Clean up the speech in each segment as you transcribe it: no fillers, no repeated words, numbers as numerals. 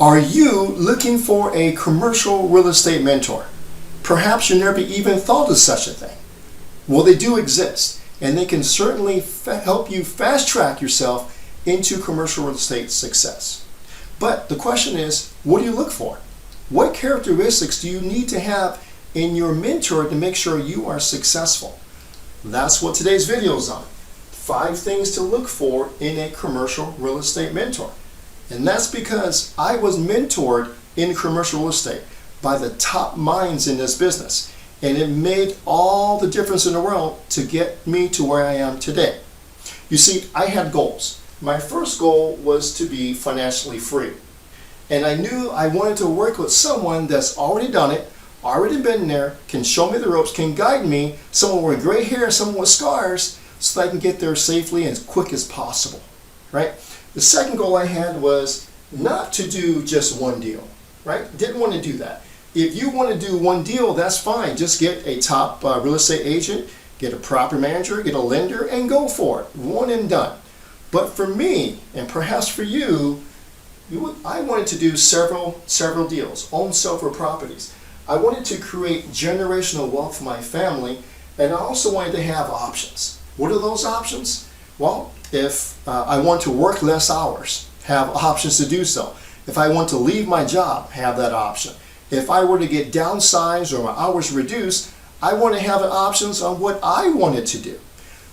Are you looking for a commercial real estate mentor? Perhaps you never even thought of such a thing. Well, they do exist, and they can certainly help you fast track yourself into commercial real estate success. But the question is, what do you look for? What characteristics do you need to have in your mentor to make sure you are successful? That's what today's video is on. 5 things to look for in a commercial real estate mentor. And that's because I was mentored in commercial real estate by the top minds in this business. And it made all the difference in the world to get me to where I am today. You see, I had goals. My first goal was to be financially free. And I knew I wanted to work with someone that's already done it, already been there, can show me the ropes, can guide me, someone with gray hair, someone with scars, so that I can get there safely and as quick as possible, right? The second goal I had was not to do just one deal, right? Didn't want to do that. If you want to do one deal, that's fine. Just get a top real estate agent, get a property manager, get a lender, and go for it. One and done. But for me, and perhaps for you, I wanted to do several deals, own several properties. I wanted to create generational wealth for my family, and I also wanted to have options. What are those options? Well, if I want to work less hours, have options to do so. If I want to leave my job, have that option. If I were to get downsized or my hours reduced, I want to have options on what I wanted to do.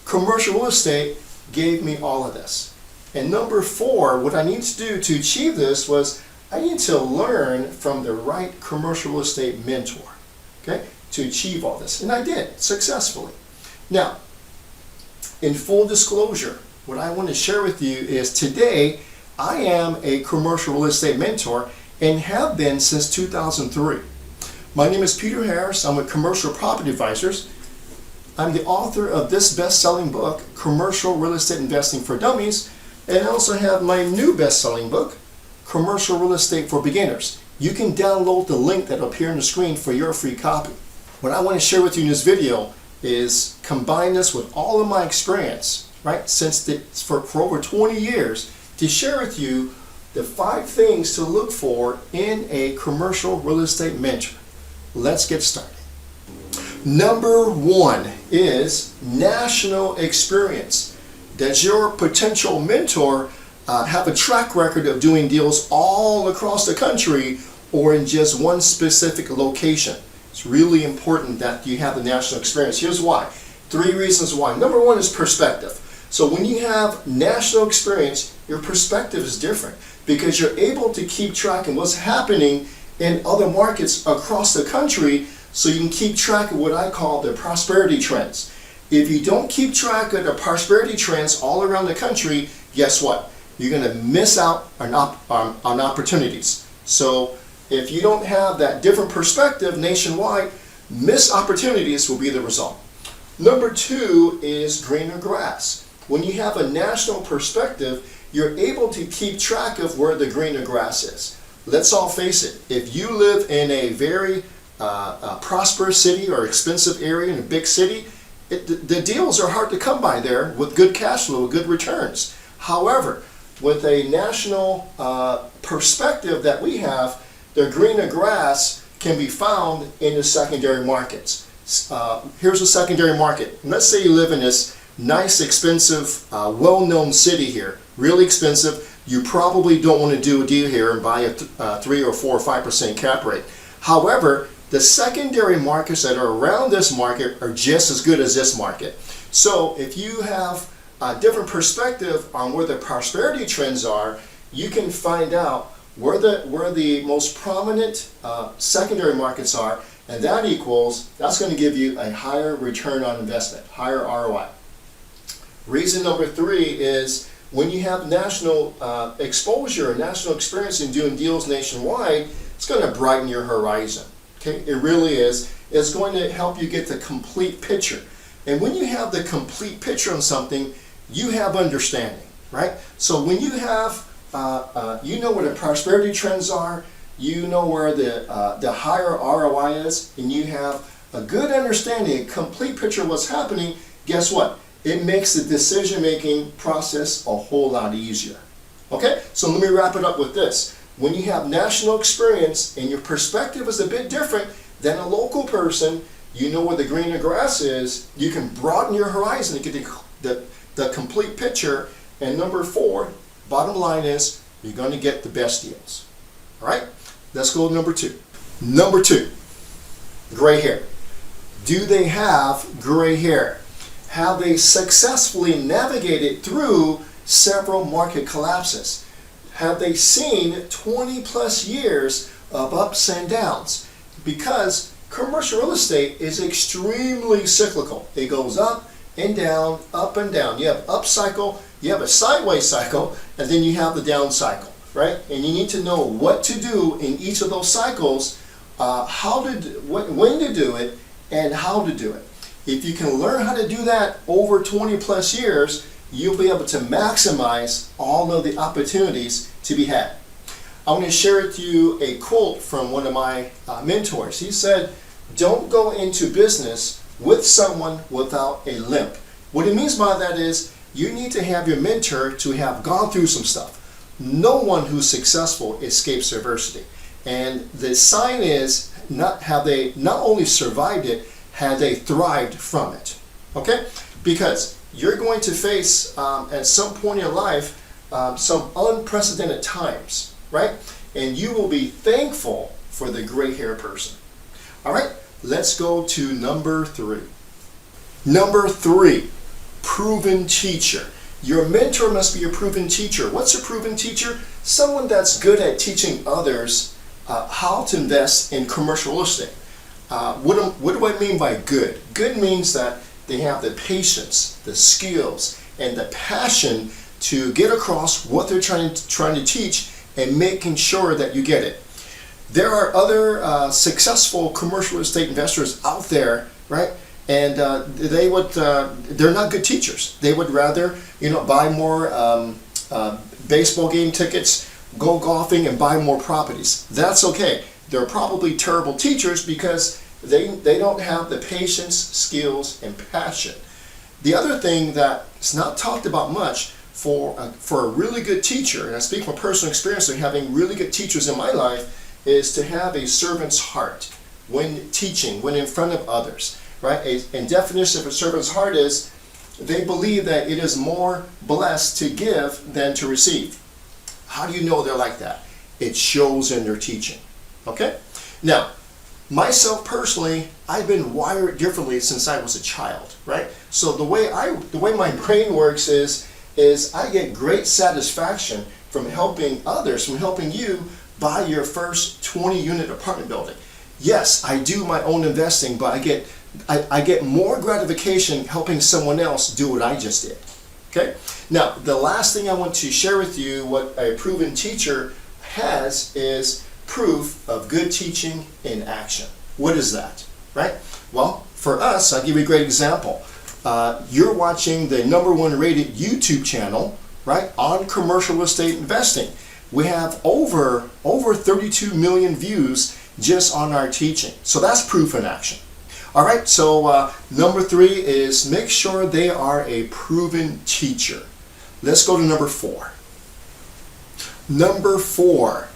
Commercial real estate gave me all of this. And number 4, what I needed to do to achieve this was I need to learn from the right commercial real estate mentor, okay, to achieve all this. And I did successfully. Now, in full disclosure, what I want to share with you is today I am a commercial real estate mentor and have been since 2003. My name is Peter Harris. I'm with Commercial Property Advisors. I'm the author of this best-selling book, Commercial Real Estate Investing for Dummies, and I also have my new best-selling book, Commercial Real Estate for Beginners. You can download the link that will appear on the screen for your free copy. What I want to share with you in this video is combine this with all of my experience, right, for over 20 years, to share with you the 5 things to look for in a commercial real estate mentor. Let's get started. Number 1 is national experience. Does your potential mentor have a track record of doing deals all across the country or in just one specific location? It's really important that you have the national experience. Here's why. 3 reasons why. Number 1 is perspective. So when you have national experience, your perspective is different because you're able to keep track of what's happening in other markets across the country, so you can keep track of what I call the prosperity trends. If you don't keep track of the prosperity trends all around the country, guess what? You're going to miss out on opportunities. So if you don't have that different perspective nationwide, missed opportunities will be the result. Number 2 is greener grass. When you have a national perspective, you're able to keep track of where the greener grass is. Let's all face it, if you live in a very prosperous city or expensive area in a big city, the deals are hard to come by there with good cash flow, good returns. However, with a national perspective that we have, the greener grass can be found in the secondary markets. Here's a secondary market. Let's say you live in this nice, expensive, well-known city here, really expensive. You probably don't want to do a deal here and buy a 3 or 4 or 5% cap rate. However, the secondary markets that are around this market are just as good as this market. So if you have a different perspective on where the prosperity trends are, you can find out where the most prominent secondary markets are, and that's going to give you a higher return on investment, higher ROI. Reason number 3 is when you have national exposure, national experience in doing deals nationwide, it's going to brighten your horizon. Okay, it really is. It's going to help you get the complete picture. And when you have the complete picture on something, you have understanding, right? So when you have, you know where the prosperity trends are, you know where the higher ROI is, and you have a good understanding, a complete picture of what's happening, guess what? It makes the decision-making process a whole lot easier. Okay, so let me wrap it up with this. When you have national experience and your perspective is a bit different than a local person, you know where the greener grass is, you can broaden your horizon and get the complete picture. And number 4, bottom line is, you're going to get the best deals. All right, let's go to number 2. Number 2, gray hair. Do they have gray hair? Have they successfully navigated through several market collapses? Have they seen 20 plus years of ups and downs? Because commercial real estate is extremely cyclical. It goes up and down, up and down. You have up cycle, you have a sideways cycle, and then you have the down cycle, right? And you need to know what to do in each of those cycles, when to do it, and how to do it. If you can learn how to do that over 20 plus years, you'll be able to maximize all of the opportunities to be had. I want to share with you a quote from one of my mentors. He said, "Don't go into business with someone without a limp." What he means by that is, you need to have your mentor to have gone through some stuff. No one who's successful escapes adversity. And the sign is, have they not only survived it, have they thrived from it. Okay? Because you're going to face, at some point in your life, some unprecedented times, right? And you will be thankful for the gray hair person. All right, let's go to number 3. Number 3, proven teacher. Your mentor must be a proven teacher. What's a proven teacher? Someone that's good at teaching others how to invest in commercial real estate. What do I mean by good? Good means that they have the patience, the skills, and the passion to get across what they're trying to teach and making sure that you get it. There are other successful commercial real estate investors out there, right? And they're not good teachers. They would rather, buy more baseball game tickets, go golfing, and buy more properties. That's okay. They're probably terrible teachers because they don't have the patience, skills, and passion. The other thing that's not talked about much for a really good teacher, and I speak from personal experience of having really good teachers in my life, is to have a servant's heart when teaching, when in front of others, right? A definition of a servant's heart is they believe that it is more blessed to give than to receive. How do you know they're like that? It shows in their teaching. Okay? Now, myself personally, I've been wired differently since I was a child, right? So the way my brain works is I get great satisfaction from helping others, from helping you buy your first 20-unit apartment building. Yes, I do my own investing, but I get more gratification helping someone else do what I just did. Okay? Now, the last thing I want to share with you, what a proven teacher has, is proof of good teaching in action. What is that? Right? Well, for us, I'll give you a great example. You're watching the #1 rated YouTube channel, right, on commercial real estate investing. We have over 32 million views just on our teaching. So that's proof in action. All right, so number 3 is make sure they are a proven teacher. Let's go to number 4. Number 4,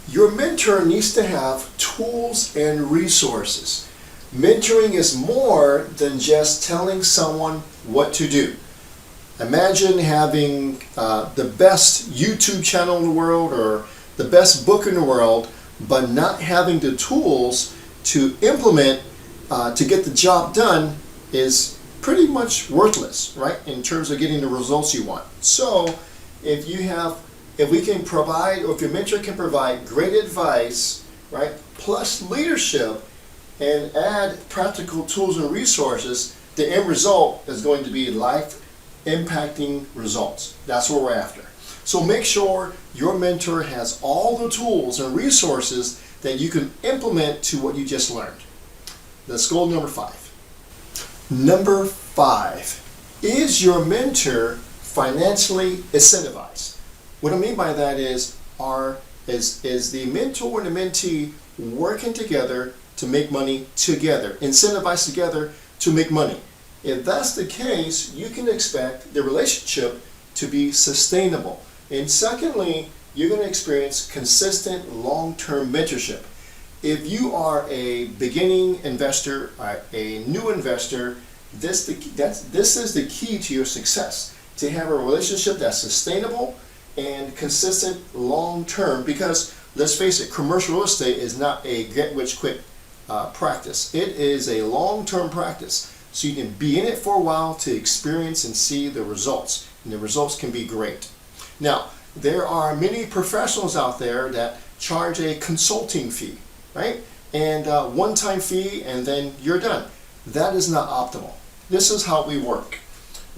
your mentor needs to have tools and resources. Mentoring is more than just telling someone what to do. Imagine having the best YouTube channel in the world or the best book in the world, but not having the tools to implement to get the job done is pretty much worthless, right? In terms of getting the results you want. So if we can provide, or if your mentor can provide great advice, right, plus leadership, and add practical tools and resources, the end result is going to be life-impacting results. That's what we're after. So make sure your mentor has all the tools and resources that you can implement to what you just learned. Let's go to number 5. Number 5, is your mentor financially incentivized? What I mean by that is the mentor and the mentee working together to make money together, incentivized together to make money? If that's the case, you can expect the relationship to be sustainable. And secondly, you're going to experience consistent long-term mentorship. If you are a beginning investor, a new investor, this is the key to your success, to have a relationship that's sustainable and consistent long-term, because let's face it, commercial real estate is not a get-rich-quick practice. It is a long-term practice. So you can be in it for a while to experience and see the results. And the results can be great. Now, there are many professionals out there that charge a consulting fee, right? And one-time fee, and then you're done. That is not optimal. This is how we work.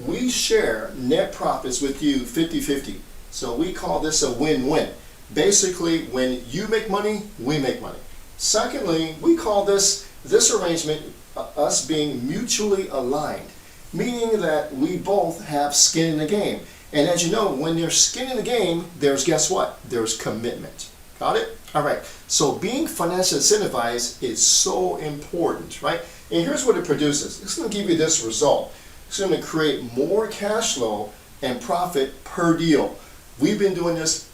We share net profits with you 50-50. So we call this a win-win. Basically, when you make money, we make money. Secondly, we call this arrangement us being mutually aligned, meaning that we both have skin in the game. And as you know, when there's skin in the game, there's, guess what? There's commitment. Got it? All right. So being financially incentivized is so important, right? And here's what it produces. It's going to give you this result. It's going to create more cash flow and profit per deal. We've been doing this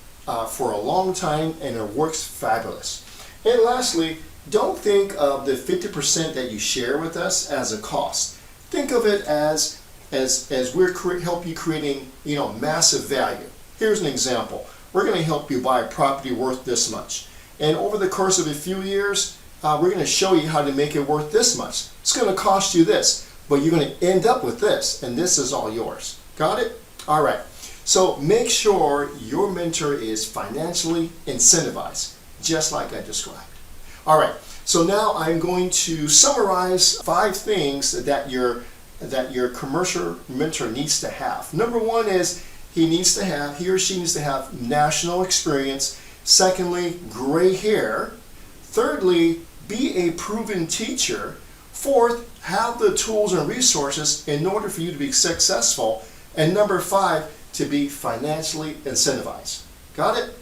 for a long time, and it works fabulous. And lastly, don't think of the 50% that you share with us as a cost. Think of it as we're help you creating, massive value. Here's an example. We're going to help you buy a property worth this much. And over the course of a few years, we're going to show you how to make it worth this much. It's going to cost you this, but you're going to end up with this, and this is all yours. Got it? All right. So make sure your mentor is financially incentivized, just like I described. All right, so now I'm going to summarize 5 things that your commercial mentor needs to have. Number 1 is he or she needs to have national experience. Secondly, gray hair. Thirdly, be a proven teacher. Fourth, have the tools and resources in order for you to be successful. And number 5, to be financially incentivized. Got it?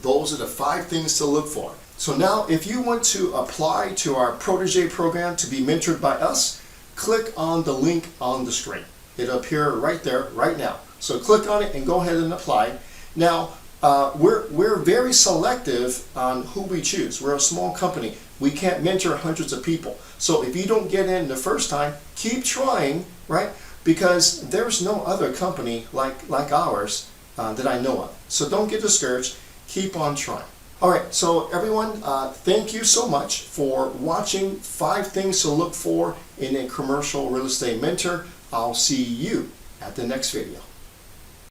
Those are the 5 things to look for. So now, if you want to apply to our Protégé program to be mentored by us, click on the link on the screen. It'll appear right there, right now. So click on it and go ahead and apply. Now, we're very selective on who we choose. We're a small company. We can't mentor hundreds of people. So if you don't get in the first time, keep trying, right? Because there's no other company like ours that I know of. So don't get discouraged. Keep on trying. All right, so everyone, thank you so much for watching 5 things to look for in a commercial real estate mentor. I'll see you at the next video.